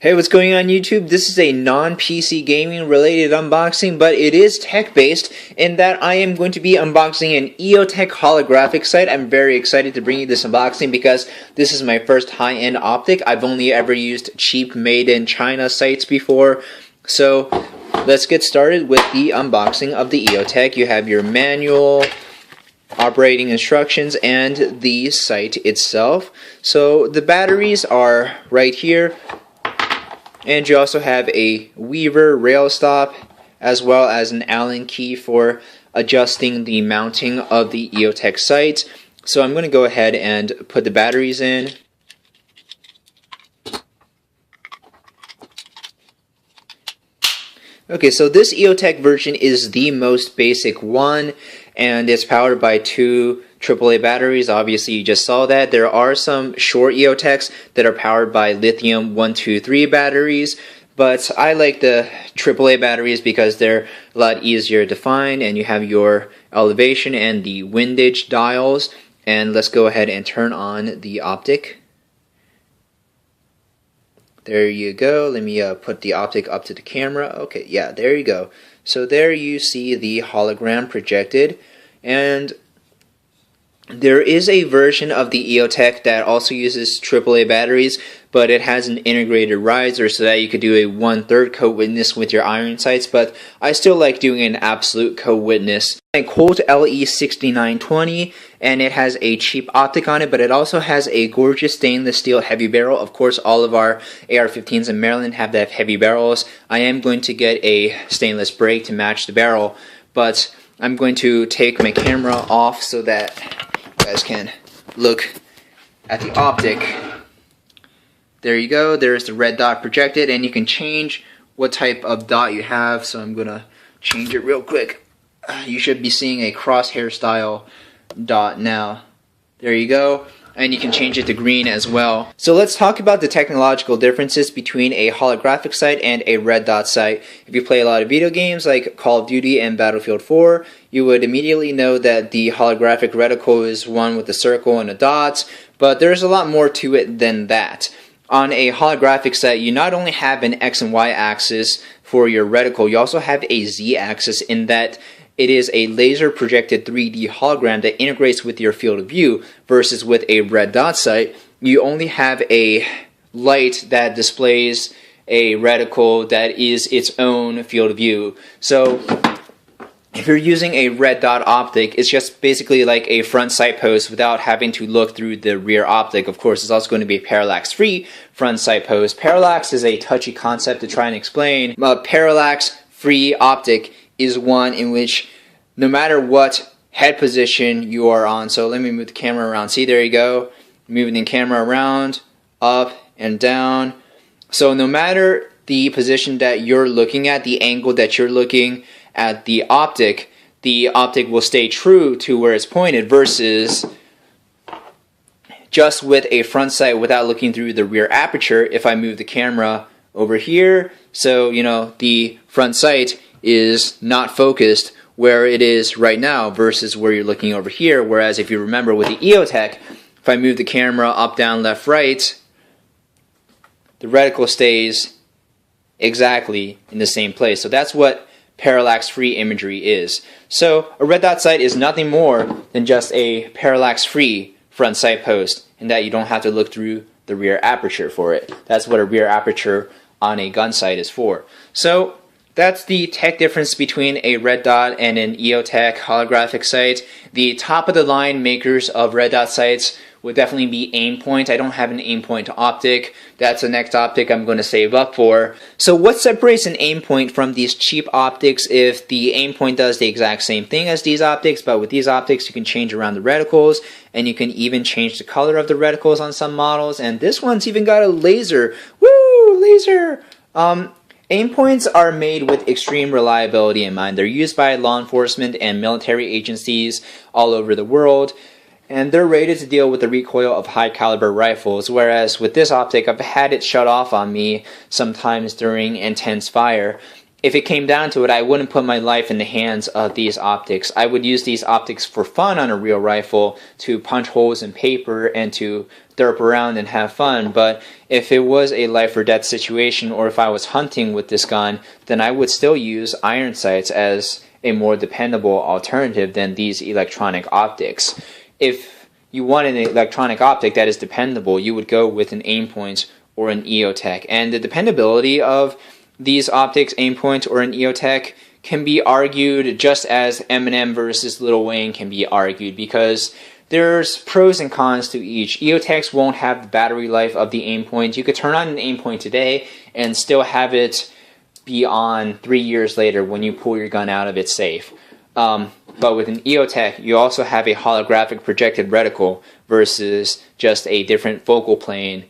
Hey, what's going on YouTube? This is a non-PC gaming related unboxing, but it is tech-based in that I am going to be unboxing an EOTech holographic sight. I'm very excited to bring you this unboxing because this is my first high-end optic. I've only ever used cheap made-in-China sights before. So let's get started with the unboxing of the EOTech. You have your manual, operating instructions, and the sight itself. So the batteries are right here. And you also have a Weaver rail stop as well as an Allen key for adjusting the mounting of the EOTech sight. So I'm going to go ahead and put the batteries in. Okay, so this EOTech version is the most basic one, and it's powered by two AAA batteries. Obviously, you just saw that. There are some short EOTechs that are powered by lithium 123 batteries, but I like the AAA batteries because they're a lot easier to find, and you have your elevation and the windage dials. And let's go ahead and turn on the optic. There you go. Let me put the optic up to the camera. Okay, yeah, there you go. So there you see the hologram projected, and there is a version of the EOTech that also uses AAA batteries, but it has an integrated riser so that you could do a 1/3 coat witness with your iron sights, but I still like doing an absolute coat witness. A Colt LE6920, and it has a cheap optic on it, but it also has a gorgeous stainless steel heavy barrel. Of course, all of our AR-15s in Maryland have that heavy barrels. I am going to get a stainless brake to match the barrel, but I'm going to take my camera off so that you guys can look at the optic. There you go. There's the red dot projected, and you can change what type of dot you have. So I'm gonna change it real quick. You should be seeing a crosshair style dot now. There you go. And you can change it to green as well. So let's talk about the technological differences between a holographic sight and a red dot sight. If you play a lot of video games like Call of Duty and Battlefield 4, you would immediately know that the holographic reticle is one with a circle and a dot, but there's a lot more to it than that. On a holographic sight, you not only have an X and Y axis for your reticle, you also have a Z axis in that it is a laser projected 3D hologram that integrates with your field of view, versus with a red dot sight, you only have a light that displays a reticle that is its own field of view. So if you're using a red dot optic, it's just basically like a front sight post without having to look through the rear optic. Of course, it's also going to be a parallax-free front sight post. Parallax is a touchy concept to try and explain. A parallax-free optic is one in which no matter what head position you are on, so let me move the camera around. See, there you go. Moving the camera around, up and down. So no matter the position that you're looking at, the angle that you're looking at the optic will stay true to where it's pointed, versus just with a front sight without looking through the rear aperture. If I move the camera over here, so you know the front sight is not focused where it is right now versus where you're looking over here. Whereas if you remember with the EOTech, if I move the camera up, down, left, right, the reticle stays exactly in the same place. So that's what parallax-free imagery is. So a red dot sight is nothing more than just a parallax-free front sight post, in that you don't have to look through the rear aperture for it. That's what a rear aperture on a gun sight is for. So that's the tech difference between a red dot and an EOTech holographic sight. The top of the line makers of red dot sights would definitely be Aimpoint. I don't have an Aimpoint optic. That's the next optic I'm going to save up for. So what separates an Aimpoint from these cheap optics? If the Aimpoint does the exact same thing as these optics, but with these optics you can change around the reticles, and you can even change the color of the reticles on some models, and this one's even got a laser. Woo! Laser! Aimpoints are made with extreme reliability in mind. They're used by law enforcement and military agencies all over the world, and they're rated to deal with the recoil of high caliber rifles, whereas with this optic, I've had it shut off on me sometimes during intense fire. If it came down to it, I wouldn't put my life in the hands of these optics. I would use these optics for fun on a real rifle, to punch holes in paper and to derp around and have fun. But if it was a life or death situation, or if I was hunting with this gun, then I would still use iron sights as a more dependable alternative than these electronic optics. If you want an electronic optic that is dependable, you would go with an Aimpoint or an EOTech. And the dependability of these optics, Aimpoint or an EOTech, can be argued just as Eminem versus Lil Wayne can be argued, because there's pros and cons to each. EOTechs won't have the battery life of the Aimpoint. You could turn on an Aimpoint today and still have it be on 3 years later when you pull your gun out of its safe. But with an EOTech, you also have a holographic projected reticle versus just a different focal plane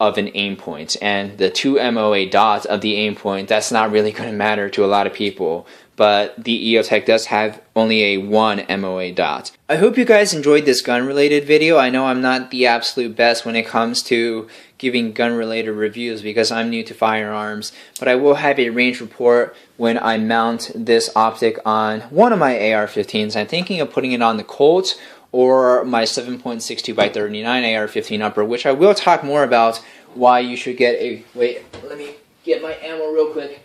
of an Aimpoint. And the 2 MOA dots of the Aimpoint, that's not really going to matter to a lot of people. But the EOTech does have only a 1 MOA dot. I hope you guys enjoyed this gun related video. I know I'm not the absolute best when it comes to giving gun related reviews because I'm new to firearms, but I will have a range report when I mount this optic on one of my AR-15s. I'm thinking of putting it on the Colt or my 7.62x39 AR-15 upper, which I will talk more about why you should get a... Wait, let me get my ammo real quick.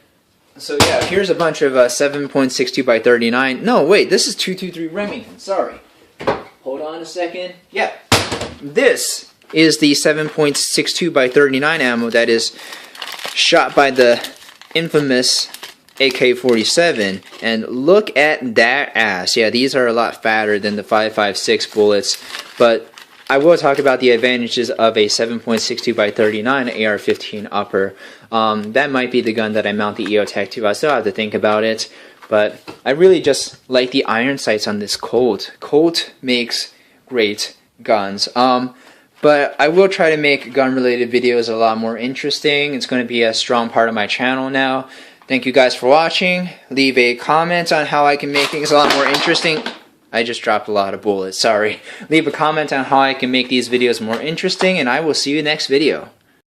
So yeah, here's a bunch of 7.62x39. No, wait, this is 223 Remington. Sorry. Hold on a second. Yeah, this is the 7.62x39 ammo that is shot by the infamous AK-47. And look at that ass. Yeah, these are a lot fatter than the 5.56 bullets, but I will talk about the advantages of a 7.62x39 AR-15 upper. That might be the gun that I mount the EOTech to. I still have to think about it, but I really just like the iron sights on this Colt. Colt makes great guns. But I will try to make gun-related videos a lot more interesting. It's going to be a strong part of my channel now. Thank you guys for watching. Leave a comment on how I can make things a lot more interesting. I just dropped a lot of bullets, sorry. Leave a comment on how I can make these videos more interesting, and I will see you next video.